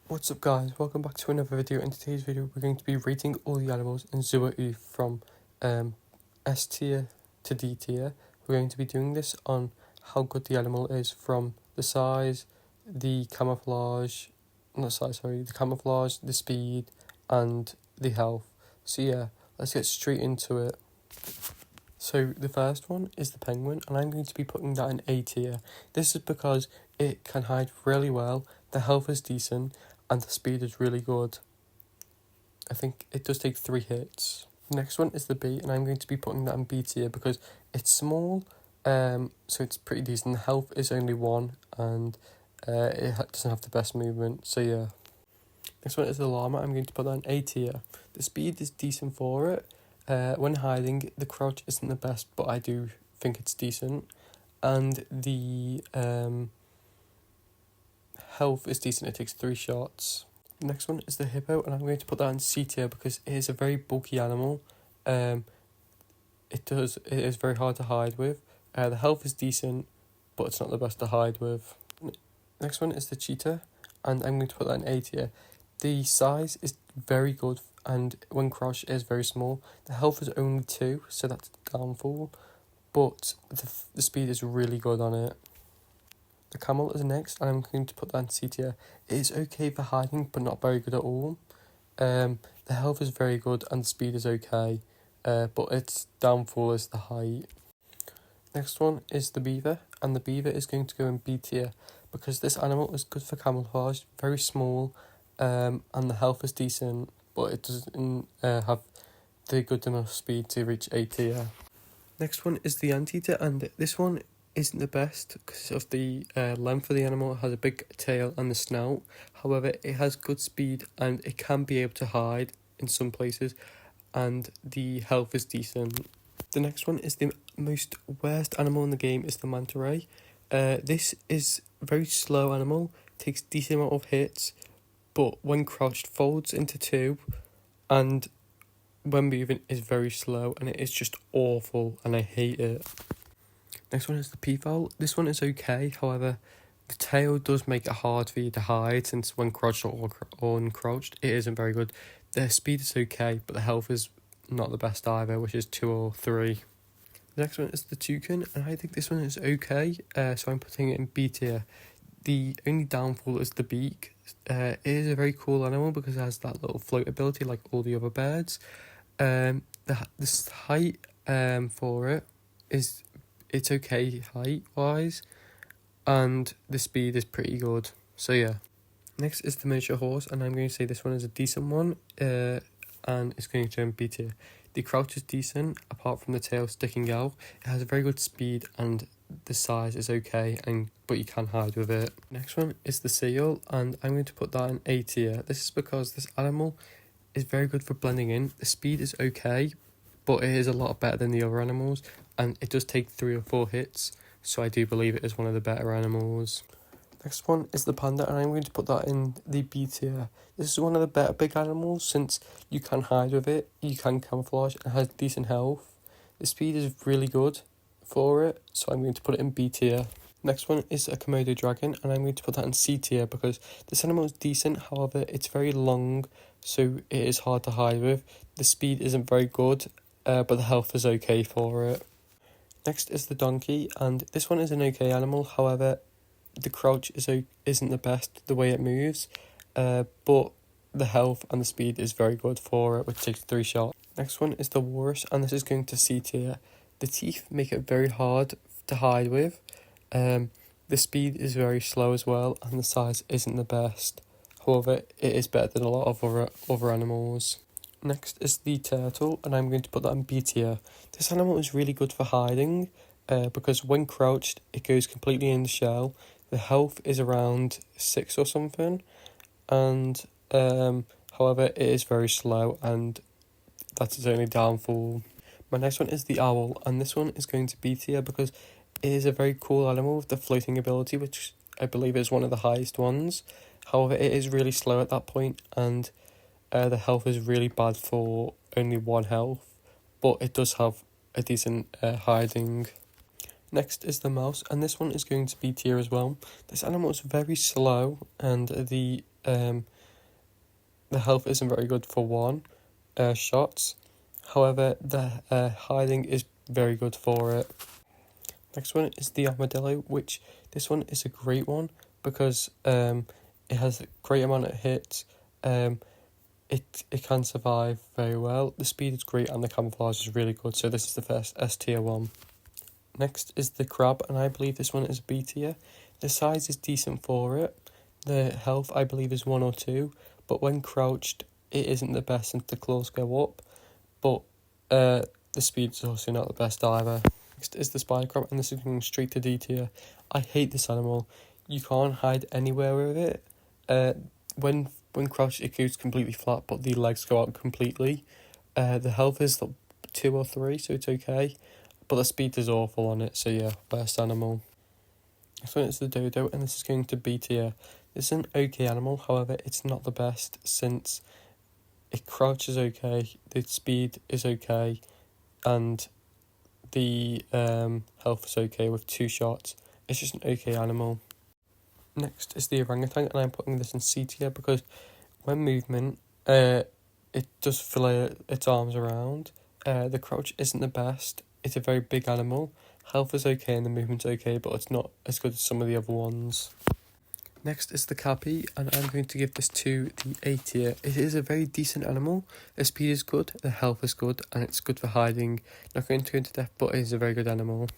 What's up guys, welcome back to another video. In today's video we're going to be rating all the animals in Zoo from S tier to D tier. We're going to be doing this on how good the animal is from the size, the camouflage, the speed and the health. So yeah, let's get straight into it. So the first one is the penguin, and I'm going to be putting that in A tier. This is because it can hide really well, the health is decent, and the speed is really good. I think it does take 3 hits. The next one is the bee, and I'm going to be putting that in B tier because it's small, so it's pretty decent. The health is only 1, and doesn't have the best movement, so yeah. Next one is the llama. I'm going to put that in A tier. The speed is decent for it. When hiding, the crouch isn't the best, but I do think it's decent. And the health is decent, it takes 3 shots. The next one is the hippo, and I'm going to put that in C tier because it is a very bulky animal. It is very hard to hide with. The health is decent, but it's not the best to hide with. Next one is the cheetah, and I'm going to put that in A tier. The size is very good, and when crouched it is very small. The health is only 2, so that's a downfall, but the speed is really good on it. The camel is next, and I'm going to put that in C tier. It is okay for hiding, but not very good at all. The health is very good, and the speed is okay, but its downfall is the height. Next one is the beaver, and the beaver is going to go in B tier because this animal is good for camouflage, very small, and the health is decent, but it doesn't have the good enough speed to reach A tier. Next one is the anteater, and this one isn't the best because of the length of the animal. It has a big tail and the snout. However, it has good speed and it can be able to hide in some places, and the health is decent. The next one is the most worst animal in the game is the manta ray. This is a very slow animal, takes decent amount of hits, but when crouched folds into 2, and when moving is very slow, and it is just awful and I hate it. Next one is the peafowl. This one is okay, however the tail does make it hard for you to hide since when crouched or uncrouched it isn't very good. The speed is okay, but the health is not the best either, which is 2 or 3. The next one is the toucan, and I think this one is okay, so I'm putting it in B tier. The only downfall is the beak. It is a very cool animal because it has that little float ability like all the other birds. The height for it is it's okay height wise, and the speed is pretty good. So yeah. Next is the miniature horse, and I'm going to say this one is a decent one, and it's going to turn B tier. The crouch is decent apart from the tail sticking out. It has a very good speed and the size is okay, but you can hide with it. Next one is the seal, and I'm going to put that in A tier. This is because this animal is very good for blending in. The speed is okay, but it is a lot better than the other animals, and it does take 3 or 4 hits, so I do believe it is one of the better animals. Next one is the panda, and I'm going to put that in the B tier. This is one of the better big animals since you can hide with it, you can camouflage, and has decent health. The speed is really good for it, so I'm going to put it in B tier. Next one is a Komodo dragon, and I'm going to put that in C tier because this animal is decent, however it's very long, so it is hard to hide with. The speed isn't very good, but the health is okay for it. Next is the donkey, and this one is an okay animal, however the crouch isn't the best the way it moves, but the health and the speed is very good for it, which takes 3 shots. Next one is the walrus, and this is going to C tier. The teeth make it very hard to hide with. The speed is very slow as well, and the size isn't the best. However, it is better than a lot of other animals. Next is the turtle, and I'm going to put that in B tier. This animal is really good for hiding, because when crouched, it goes completely in the shell. The health is around 6 or something, and however, it is very slow, and that's its only downfall. My next one is the owl, and this one is going to B tier because it is a very cool animal with the floating ability, which I believe is one of the highest ones. However, it is really slow at that point, and the health is really bad for only 1 health, but it does have a decent hiding. Next is the mouse, and this one is going to B tier as well. This animal is very slow, and the The health isn't very good for one shots. However, the hiding is very good for it. Next one is the armadillo, which this one is a great one because it has a great amount of hits. It can survive very well. The speed is great and the camouflage is really good. So this is the first S tier one. Next is the crab, and I believe this one is B tier. The size is decent for it. The health I believe is 1 or 2, but when crouched, it isn't the best since the claws go up. But the speed is also not the best either. Next is the spider crab, and this is going straight to D tier. I hate this animal. You can't hide anywhere with it. When crouched, it goes completely flat, but the legs go out completely. The health is 2 or 3, so it's okay. But the speed is awful on it, so yeah, worst animal. Next one is the dodo, and this is going to B tier. This is an okay animal, however, it's not the best since it crouches okay, the speed is okay, and the health is okay with 2 shots. It's just an okay animal. Next is the orangutan, and I'm putting this in C tier because when movement, it does flail its arms around. The crouch isn't the best. It's a very big animal. Health is okay and the movement's okay, but it's not as good as some of the other ones. Next is the cappy, and I'm going to give this to the A tier. It is a very decent animal. The speed is good, the health is good, and it's good for hiding. Not going to go into depth, but it is a very good animal.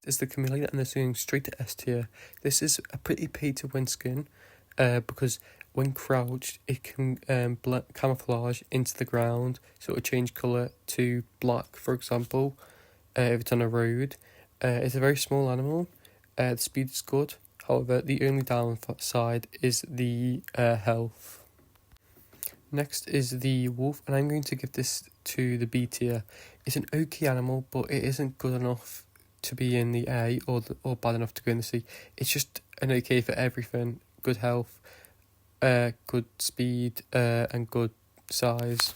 This is the chameleon, and this is going straight to S tier. This is a pretty pay-to-win skin, because when crouched, it can camouflage into the ground, so it will change colour to black, for example, if it's on a road. It's a very small animal. The speed is good. However, the only downside is the health. Next is the wolf, and I'm going to give this to the B tier. It's an okay animal, but it isn't good enough to be in the A or bad enough to go in the C. It's just an okay for everything. Good health, good speed, and good size.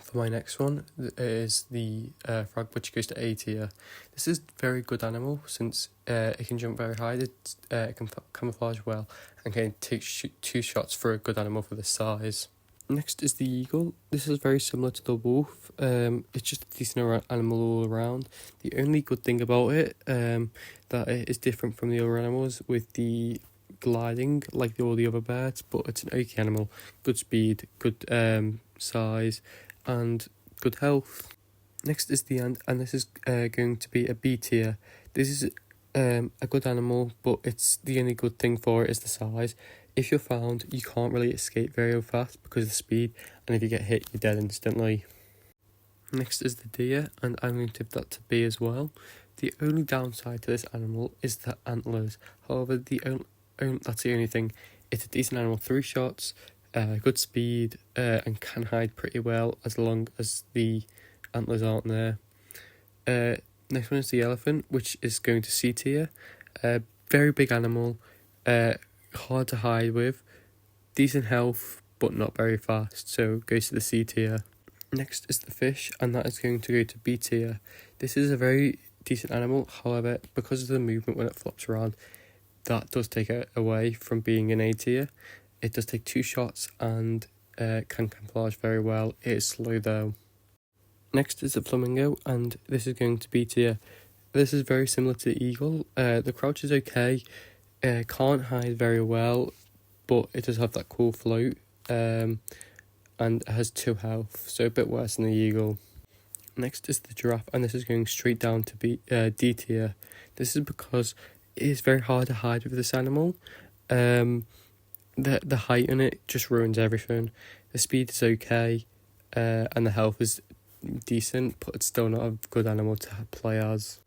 For my next one is the frog, which goes to A tier. This is a very good animal since it can jump very high, it can camouflage well, and can take 2 shots for a good animal for this size. Next is the eagle. This is very similar to the wolf. It's just a decent animal all around. The only good thing about it that it is different from the other animals with the gliding like all the other birds, but it's an okay animal. Good speed, good size, and good health. Next is the ant, and this is going to be a B tier. This is a good animal, but it's the only good thing for it is the size. If you're found, you can't really escape very fast because of the speed, and if you get hit, you're dead instantly. Next is the deer, and I'm going to give that to B as well. The only downside to this animal is the antlers. However, that's the only thing. It's a decent animal, 3 shots, good speed, and can hide pretty well as long as the antlers aren't there. Next one is the elephant, which is going to C tier. Very big animal, hard to hide with, decent health, but not very fast, so goes to the C tier. Next is the fish, and that is going to go to B tier. This is a very decent animal, however, because of the movement when it flops around, that does take it away from being an A tier. It does take 2 shots and can camouflage very well. It is slow though. Next is the flamingo, and this is going to B tier. This is very similar to the eagle. The crouch is okay. Can't hide very well, but it does have that cool float. And it has 2 health, so a bit worse than the eagle. Next is the giraffe, and this is going straight down to D tier. This is because it is very hard to hide with this animal. The height on it just ruins everything. The speed is okay, and the health is decent, but it's still not a good animal to play as.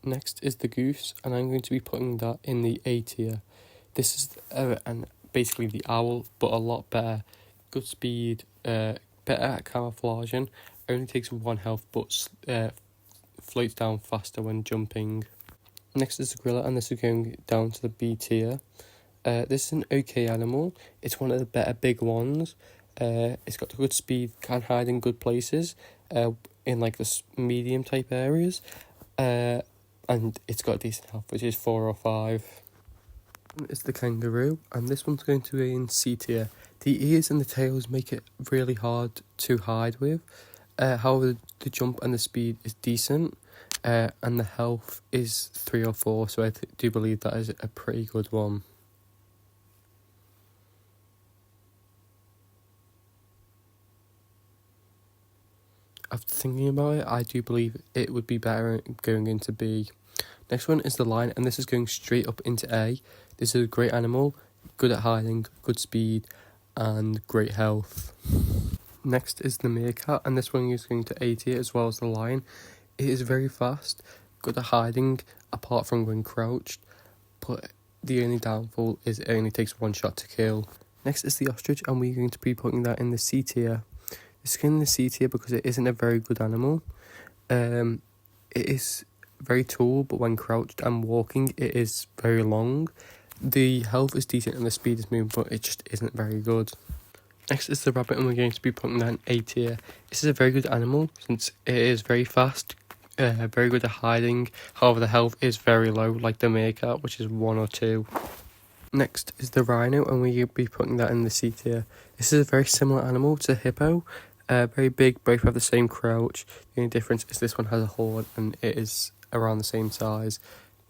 Next is the goose, and I'm going to be putting that in the A tier. This is basically the owl, but a lot better. Good speed, better at camouflaging, only takes 1 health, but floats down faster when jumping. Next is the gorilla, and this is going down to the B tier. This is an okay animal. It's one of the better big ones. It's got good speed, can hide in good places, in like the medium type areas, and it's got decent health, which is 4 or 5. It's the kangaroo, and this one's going to be in C tier. The ears and the tails make it really hard to hide with. However, the jump and the speed is decent, and the health is 3 or 4, so I do believe that is a pretty good one. After thinking about it, I do believe it would be better going into B. Next one is the lion, and this is going straight up into A. This is a great animal, good at hiding, good speed, and great health. Next is the meerkat, and this one is going to A tier as well as the lion. It is very fast, good at hiding, apart from when crouched, but the only downfall is it only takes 1 shot to kill. Next is the ostrich, and we're going to be putting that in the C tier. It's in the C tier because it isn't a very good animal. It is very tall, but when crouched and walking, it is very long. The health is decent and the speed is moving, but it just isn't very good. Next is the rabbit, and we're going to be putting that in A tier. This is a very good animal since it is very fast, very good at hiding. However, the health is very low, like the meerkat, which is 1 or 2. Next is the rhino, and we'll be putting that in the C tier. This is a very similar animal to hippo. Very big, both have the same crouch. The only difference is this one has a horn and it is around the same size.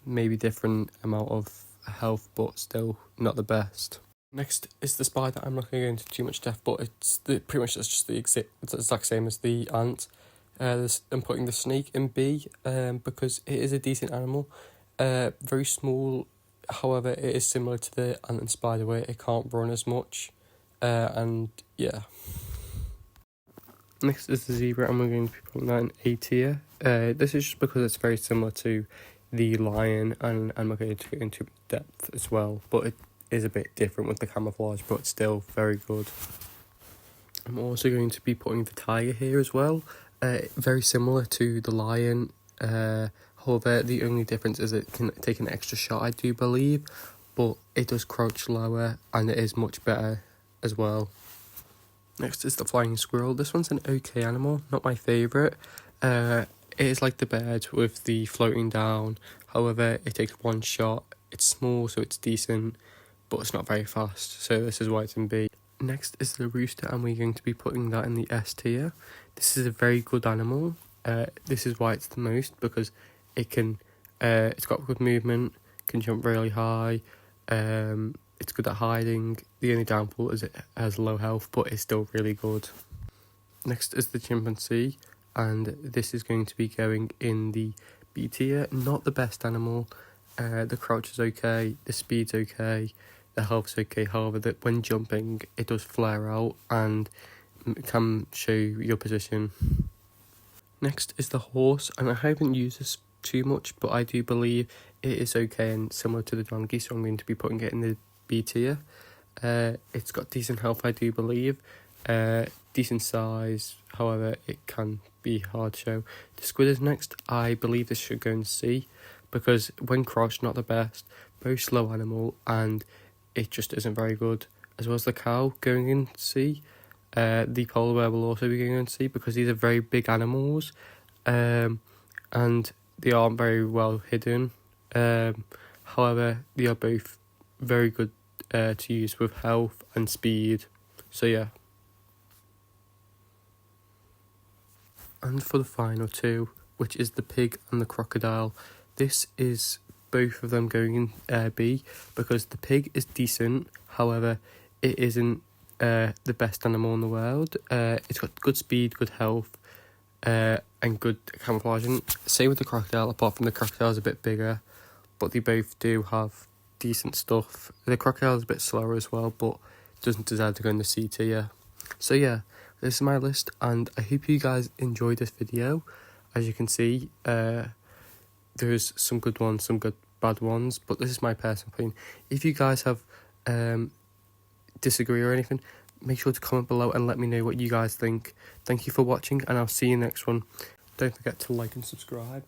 Maybe different amount of health, but still not the best. Next is the spider. I'm not going to go into too much depth, but it's pretty much just the exact same as the ant. I'm putting the snake in B because it is a decent animal. Very small, however, it is similar to the ant and spider where it can't run as much. And yeah. Next is the zebra, and we're going to be putting that in A tier. This is just because it's very similar to the lion, and I'm not going to go into depth as well, but it is a bit different with the camouflage, but still very good. I'm also going to be putting the tiger here as well. Very similar to the lion. However, the only difference is it can take an extra shot, I do believe, but it does crouch lower, and it is much better as well. Next is the flying squirrel. This one's an okay animal, not my favourite. It is like the bird with the floating down. However, it takes 1 shot. It's small, so it's decent, but it's not very fast. So this is why it's in B. Next is the rooster, and we're going to be putting that in the S tier. This is a very good animal. This is why it's the most, because it can. It's got good movement, can jump really high. It's good at hiding. The only downfall is it has low health, but it's still really good. Next is the chimpanzee, and this is going to be going in the B tier. Not the best animal. The crouch is okay, the speed's okay, the health's okay. However, that when jumping, it does flare out and can show your position. Next is the horse, and I haven't used this too much, but I do believe it is okay and similar to the donkey, so I'm going to be putting it in the B tier. It's got decent health, I do believe, decent size. However, it can be hard to show. The squid is next. I believe this should go in C because when crouched, not the best. Very slow animal, and it just isn't very good. As well as the cow going in C. The polar bear will also be going in C because these are very big animals, and they aren't very well hidden. However, they are both very good to use with health and speed. So yeah. And for the final two, which is the pig and the crocodile, this is both of them going in B because the pig is decent. However, it isn't the best animal in the world. It's got good speed, good health, and good camouflaging. Same with the crocodile, apart from the crocodile is a bit bigger, but they both do have decent stuff. The crocodile is a bit slower as well, but doesn't deserve to go in the C tier. So yeah, this is my list, and I hope you guys enjoyed this video. As you can see, there's some good ones, some good bad ones, but this is my personal opinion. If you guys have disagree or anything, make sure to comment below and let me know what you guys think. Thank you for watching, and I'll see you next one. Don't forget to like and subscribe,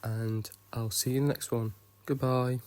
and I'll see you in the next one. Goodbye.